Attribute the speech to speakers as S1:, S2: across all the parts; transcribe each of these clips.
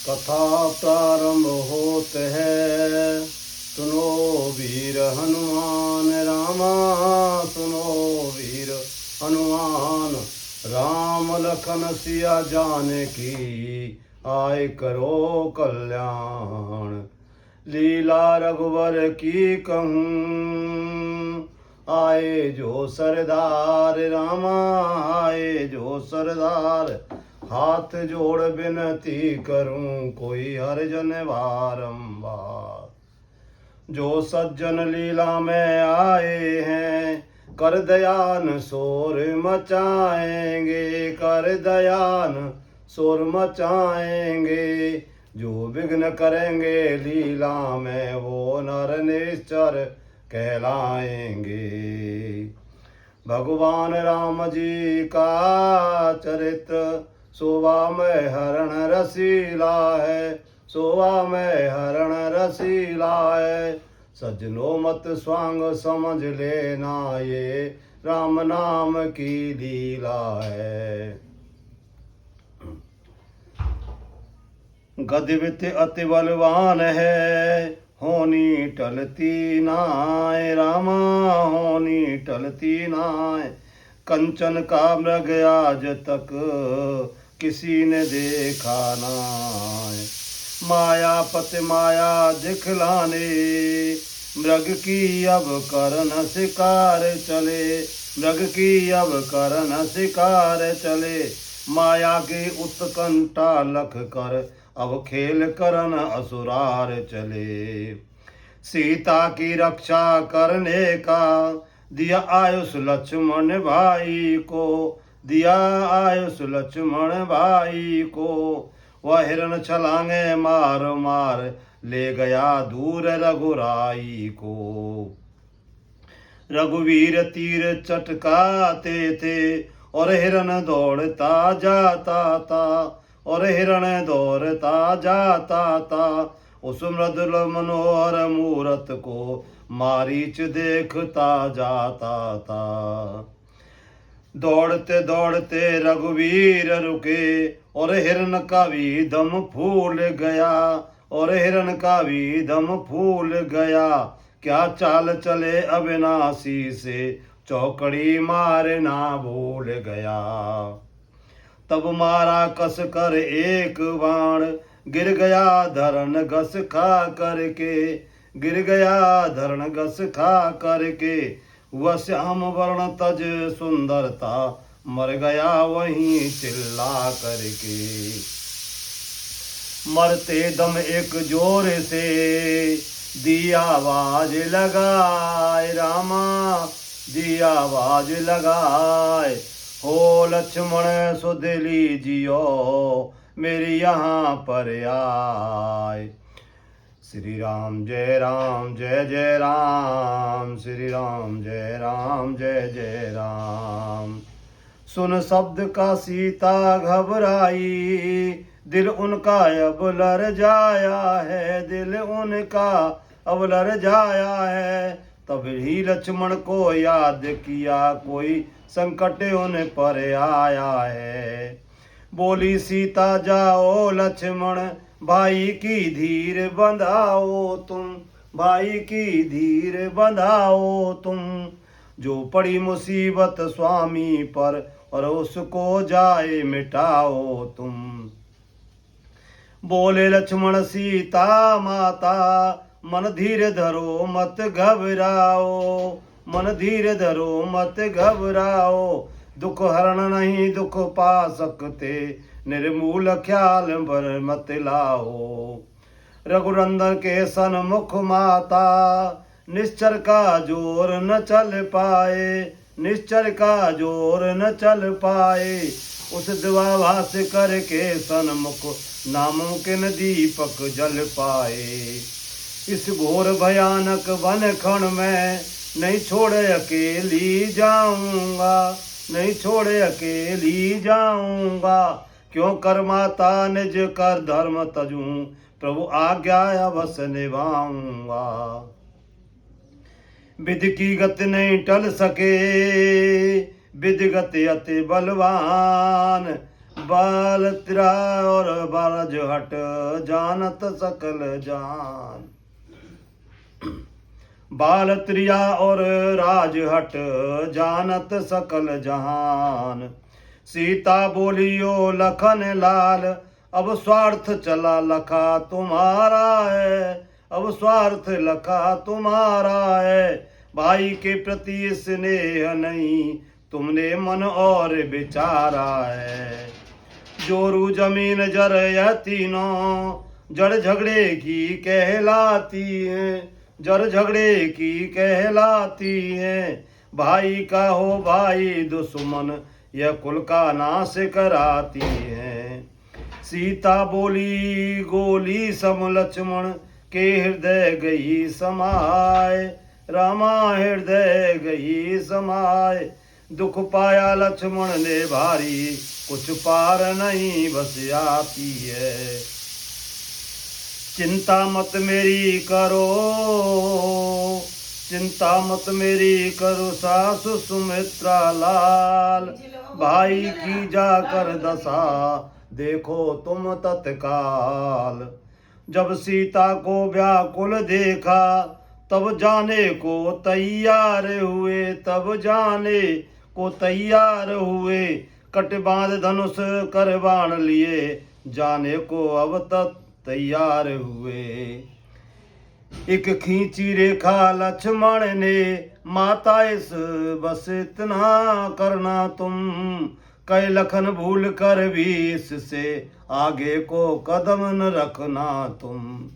S1: कथा प्रारंभ होत है। सुनो वीर हनुमान रामा, सुनो वीर हनुमान। राम लखन सिया जानकी, आए करो कल्याण। लीला रघुवर की कहूँ, आए जो सरदार रामा, आए जो सरदार। हाथ जोड़ विनती करूं, कोई हरिजन बारंबार। जो सज्जन लीला में आए हैं, कर दयान शोर मचाएंगे, कर दयान शोर मचाएंगे। जो विघ्न करेंगे लीला में, वो नर निश्चर कहलाएंगे। भगवान राम जी का चरित्र, शोभा में हरण रसीला है, शोभा में हरण रसीला है। सज्जनों मत स्वांग समझ लेना, ये राम नाम की लीला है। गदवित अति बलवान है, होनी टलती नाय रामा, होनी टलती नाय। कंचन का मृग आज तक किसी ने देखा नाय। मायापति माया दिखलाने, मृग की अब करन शिकार चले, मृग की अब करन शिकार चले। माया की उत्कंठा लख कर, अब खेल करन असुरार चले। सीता की रक्षा करने का, दिया आयुष लक्ष्मण भाई को, दिया आयुष लक्ष्मण भाई को। वह हिरण छलांगे मार मार, ले गया दूर रघुराई को। रघुवीर तीर चटकाते थे, और हिरण दौड़ता जाता था, और हिरण दौड़ता जाता था। उस मृदुल मनोहर मूरत को, मारीच देखता जाता था। दौड़ते दौड़ते रघुवीर रुके, और हिरण का भी दम फूल गया, और हिरण का भी दम फूल गया। क्या चाल चले अविनाशी से, चौकड़ी मारना भूल गया। तब मारा कस कर एक बाण, गिर गया धरण घस खा करके, गिर गया धरण घस खा करके। वह श्याम वर्ण तज सुंदरता, मर गया वहीं चिल्ला करके। मरते दम एक जोर से, दिया आवाज लगाए रामा, दिया आवाज लगाए। हो लक्ष्मण सुध लीजियो, मेरी यहाँ पर आए। श्री राम जय राम जय जय राम, श्री राम जय राम जय जय राम। सुन शब्द का सीता घबराई, दिल उनका अब लर जाया है, दिल उनका अब लर जाया है। तब ही लक्ष्मण को याद किया, कोई संकट उन पर आया है। बोली सीता जाओ लक्ष्मण, भाई की धीर बंधाओ तुम, भाई की धीर बंधाओ तुम। जो पड़ी मुसीबत स्वामी पर, और उसको जाए मिटाओ तुम। बोले लक्ष्मण सीता माता, मन धीर धरो मत घबराओ, मन धीर धरो मत घबराओ। दुख हरण नहीं दुख पा सकते, निर्मूल ख्याल पर मत लाओ। रघुनंदन के सन्मुख माता, निश्चर का जोर न चल पाए, निश्चर का जोर न चल पाए। उस दिवाभास करके सन्मुख, नामुमकिन दीपक जल पाए। इस घोर भयानक वन खण में, नहीं छोड़ अकेली जाऊंगा, नहीं छोड़ अकेली जाऊंगा। क्यों कर माता निज कर धर्म तजूं, प्रभु आज्ञा अवश्य निभाऊंगा। विधि की गति नहीं टल सके, विधि गति अति बलवान। बाल त्रा और बारज हट जानत सकल जान। बाल त्रिया और राजहट जानत सकल जहान। सीता बोलियो लखन लाल अब स्वार्थ चला लखा तुम्हारा है, अब स्वार्थ लखा तुम्हारा है। भाई के प्रति स्नेह नहीं तुमने मन और विचारा है। जोरू जमीन जर यह तीनों जड़ झगड़े की कहलाती है, जड़ झगड़े की कहलाती है। भाई का हो भाई दुश्मन यह कुल का नाश कराती है। सीता बोली गोली सम लक्ष्मण के हृदय गई समाए, रामा हृदय गई समाए। दुख पाया लक्ष्मण ने भारी कुछ पार नहीं बस आती है। चिंता मत मेरी करो, चिंता मत मेरी करो सासु सुमित्रा लाल। भाई की जाकर दशा देखो तुम तत्काल। जब सीता को व्याकुल देखा तब जाने को तैयार हुए, तब जाने को तैयार हुए। कट बांध धनुष कर बाण लिए जाने को अब तक तैयार हुए। एक खींची रेखा लक्ष्मण ने माता इस बस इतना करना तुम। कई लखन भूल कर भी इससे आगे को कदम न रखना तुम।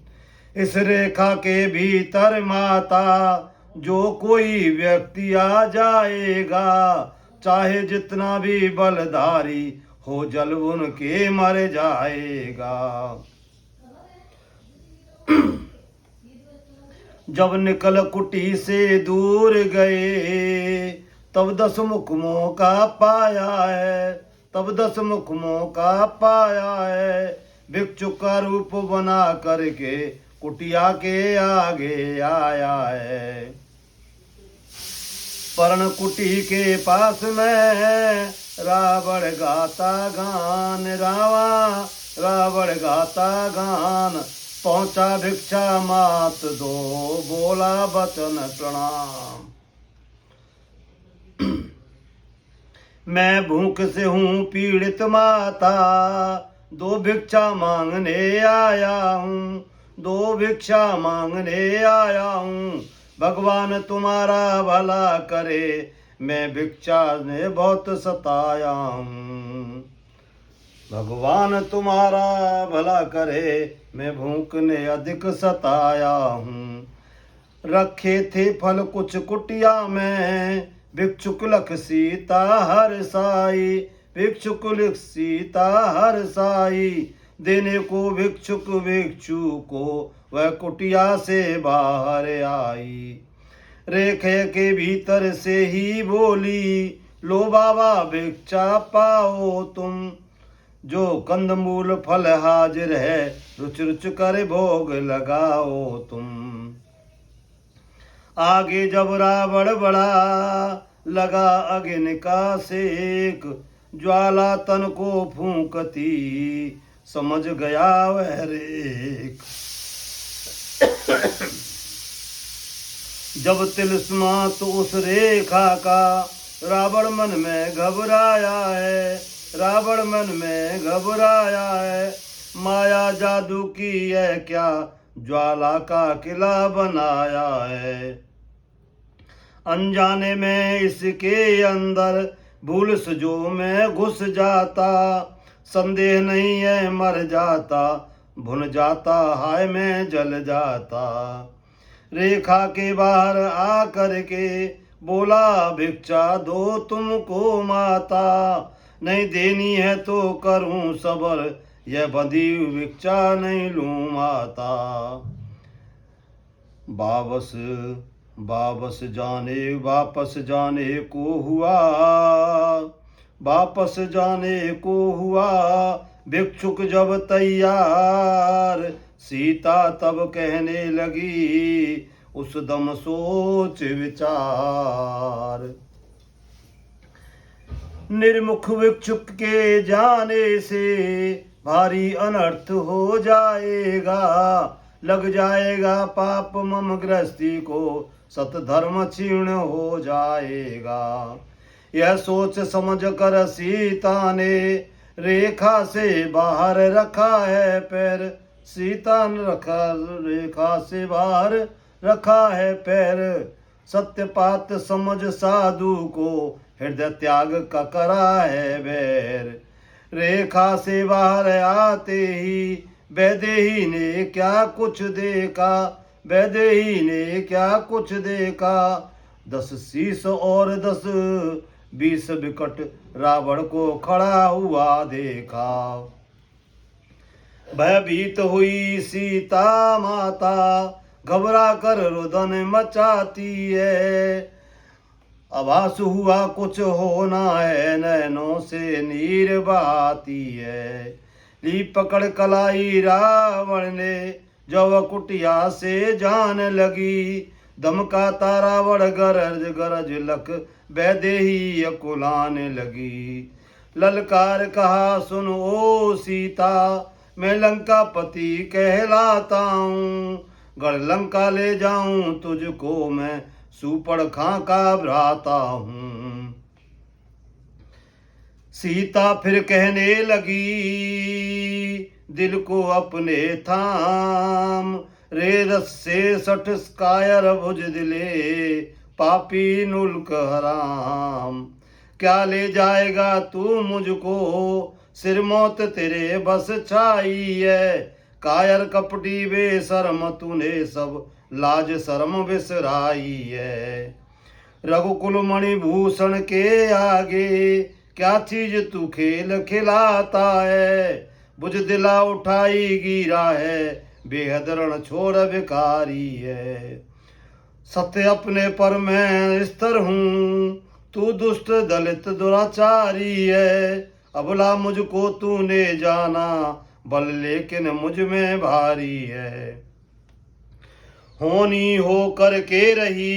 S1: इस रेखा के भीतर माता जो कोई व्यक्ति आ जाएगा, चाहे जितना भी बलधारी हो जल उनके मर जाएगा। जब निकल कुटी से दूर गए तब 10 मुख मौका पाया है, तब 10 मुख मौका पाया है। भिक्षु का रूप बना करके कुटिया के आगे आया है। पर्ण कुटी के पास में रावण गाता गान, रावण गाता गान। पहुंचा भिक्षा मात दो बोला बचन प्रणाम। मैं भूख से हूँ पीड़ित माता, दो भिक्षा मांगने आया हूँ, दो भिक्षा मांगने आया हूँ। भगवान तुम्हारा भला करे मैं भिक्षा ने बहुत सताया हूँ। भगवान तुम्हारा भला करे मैं भूख ने अधिक सताया हूँ। रखे थे फल कुछ कुटिया में भिक्षुक लख सीता हर साई, भिक्षुक लख सीता हर साई। देने को भिक्षुक भिक्षु को वह कुटिया से बाहर आई। रेखे के भीतर से ही बोली लो बाबा भिक्षा पाओ तुम। जो कंदमूल फल हाजिर है रुच रुच कर भोग लगाओ तुम। आगे जब रावण बढ़ा लगा अग्नि का सेक, ज्वाला तन को फूंकती समझ गया वह रेख। जब तिलस्मात उस रेखा का रावण मन में घबराया है, रावण मन में घबराया है। माया जादू की है क्या ज्वाला का किला बनाया है। अनजाने में इसके अंदर भूल सजो में घुस जाता। संदेह नहीं है मर जाता, भुन जाता हाय में जल जाता। रेखा के बाहर आ करके बोला भिक्षा दो तुमको माता। नहीं देनी है तो करूं सबर, यह बंधी भिक्षा नहीं लूं माता। वापस जाने को हुआ, वापस जाने को हुआ। भिक्षुक जब तैयार सीता तब कहने लगी उस दम सोच विचार। निर्मुख विक्षुप के जाने से भारी अनर्थ हो जाएगा, लग जाएगा पाप मम गृहस्थी को, सत धर्म क्षीण हो जाएगा। यह सोच समझ कर सीता ने रेखा से बाहर रखा है पैर, सीता ने रखा रेखा से बाहर रखा है पैर। सत्यपात समझ साधु को हृदय त्याग का करा है बैर। रेखा से बाहर आते ही वैदेही ने क्या कुछ देखा, वैदेही ने क्या कुछ देखा। 10 शीश और 10 20 विकट रावण को खड़ा हुआ देखा। भयभीत हुई सीता माता, घबरा कर रुदन मचाती है। आभास हुआ कुछ होना है, नैनों से नीर बहाती है। ली पकड़ कलाई रावण ने, जब कुटिया से जान लगी। धमकाता रावण गरज गरज लख, वैदेही अकुलाने लगी। ललकार कहा सुन ओ सीता, मैं लंकापति कहलाता हूँ। गढ़ लंका ले जाऊं तुझको मैं, सूपड़खा का भ्राता हूँ। सीता फिर कहने लगी दिल को अपने थाम, रे रस से 60 कायर भुज दिले, पापी नुल्क हराम। क्या ले जाएगा तू मुझको, सिर मौत तेरे बस छाई है। कायर कपटी बेशर्म तूने सब लाज शर्म बिसराई है। रघुकुल मणि भूषण के आगे, क्या चीज तू खेल खिलाता है। बुझ दिला उठाई गिरा है, बेहद रण छोड़ भिखारी है। सत्य अपने पर मैं स्थिर हूँ, तू दुष्ट दलित दुराचारी है। अबला मुझको तूने जाना, बल लेकिन मुझ में भारी है। होनी हो कर के रही,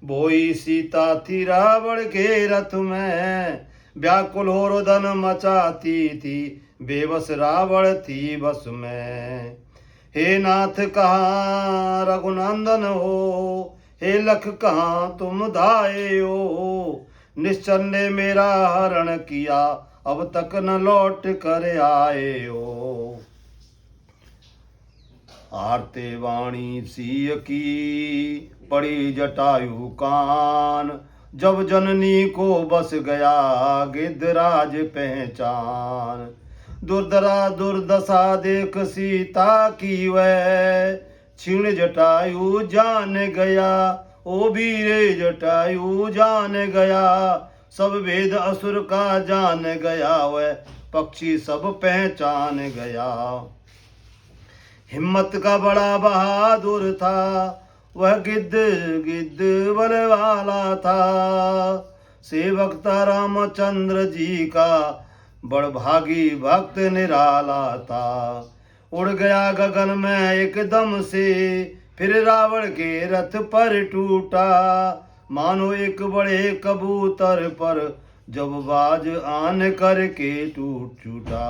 S1: बोई सीता थी रावण के रथ में। व्याकुल हो रुदन मचाती थी, बेबस रावण थी बस में। हे नाथ कहाँ रघुनंदन हो, हे लख कहाँ तुम धाये हो। निश्चर ने मेरा हरण किया, अब तक न लौट कर आए हो। आरते वाणी सिय की, पड़ी जटायु कान। जब जननी को बस गया, गिद्धराज पहचान। दुर्धरा दुर्दशा देख सीता की वह, क्षीण जटायु जान गया। ओ वीरे जटायु जान गया, सब वेद असुर का जान गया। वह पक्षी सब पहचान गया। हिम्मत का बड़ा बहादुर था, वह गिद्ध गिद्ध बल वाला था। सेवक था रामचंद्र जी का, बड़भागी भक्त निराला था। उड़ गया गगन में एकदम से, फिर रावण के रथ पर टूटा। मानो एक बड़े कबूतर पर, जब बाज आन करके टूट छूटा।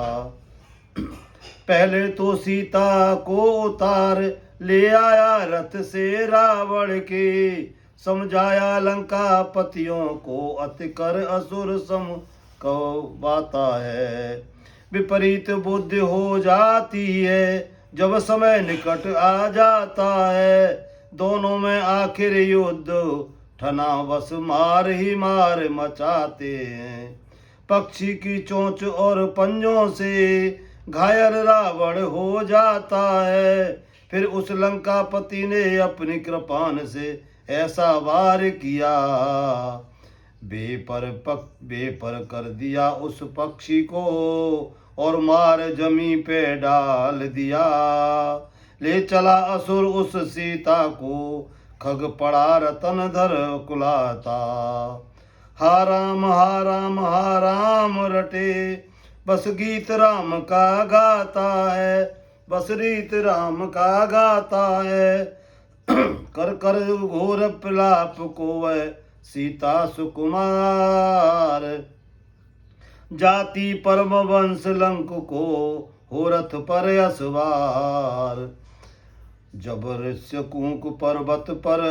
S1: पहले तो सीता को उतार ले आया रथ से रावण के। समझाया लंका पतियों को, अति कर असुर सम कहवाता है। विपरीत बुद्धि हो जाती है, जब समय निकट आ जाता है। दोनों में आखिर युद्ध ठना, बस मार ही मार मचाते हैं। पक्षी की चोंच और पंजों से, घायल रावण हो जाता है। फिर उस लंकापति ने अपनी कृपान से ऐसा वार किया, बेपर कर दिया उस पक्षी को, और मार जमी पे डाल दिया। ले चला असुर उस सीता को, खग पड़ा रतन धर कुलाता। हा राम हा राम हा राम रटे, बस गीत राम का गाता है। बस रीत राम का गाता है। कर कर घोर पिलाप को वह, सीता सुकुमार। जाति परम वंश लंक को हो रथ पर असवार। जब ऋष्यकूक पर्वत पर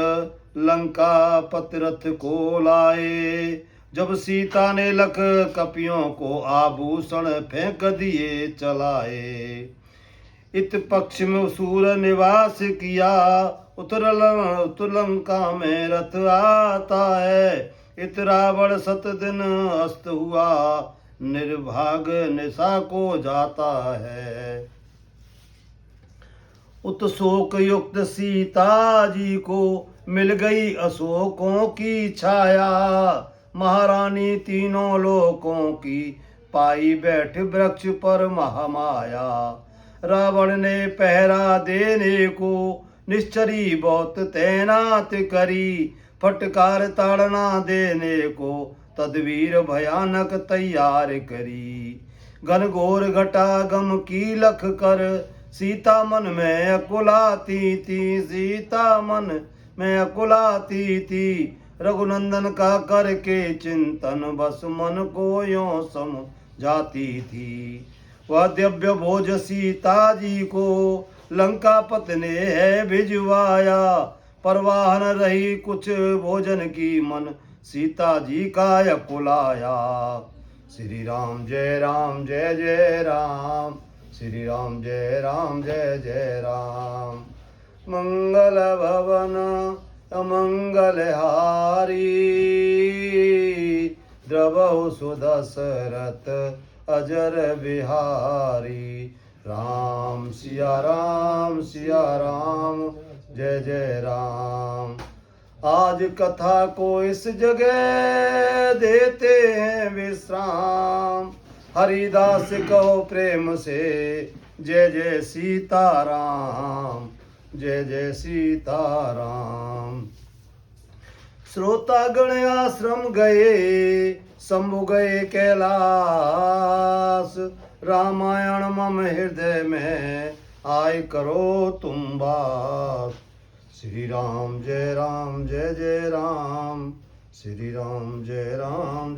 S1: लंका पति रथ को लाए। जब सीता ने लख कपियों को आभूषण फेंक दिए चलाए। इत पक्ष में सूर निवास किया। उत्तर लंका में रथ आता है। इत रावण सत दिन अस्त हुआ। निर्भाग निशा को जाता है। उत शोक युक्त सीता जी को मिल गई अशोकों की छाया। महारानी तीनों लोकों की पाई बैठ वृक्ष पर महामाया। रावण ने पहरा देने को निश्चरी बहुत तैनात करी। फटकार ताड़ना देने को तदवीर भयानक तैयार करी। घनघोर घटागम की लख कर सीता मन में अकुलाती थी। सीता मन में अकुलाती थी। रघुनंदन का करके चिंतन बस मन को यों समझाती थी। वह दिव्य भोज सीता जी को लंकापति ने है भिजवाया। परवाह न रही कुछ भोजन की मन सीता जी का अकुलाया। श्री राम जय जय राम। श्री राम जय जय राम। मंगल भवन अमंगल हारी। द्रवहु सुदशरथ अजर बिहारी। राम सिया राम जय जय राम। आज कथा को इस जगह देते हैं विश्राम। हरिदास कहो प्रेम से जय जय सीताराम। जय जय सीताराम। श्रोतागण आश्रम गए शंभु गए कैलाश। रामायण मम हृदय में आय करो तुम बास। श्री राम जय जय राम। श्री राम जय जय राम।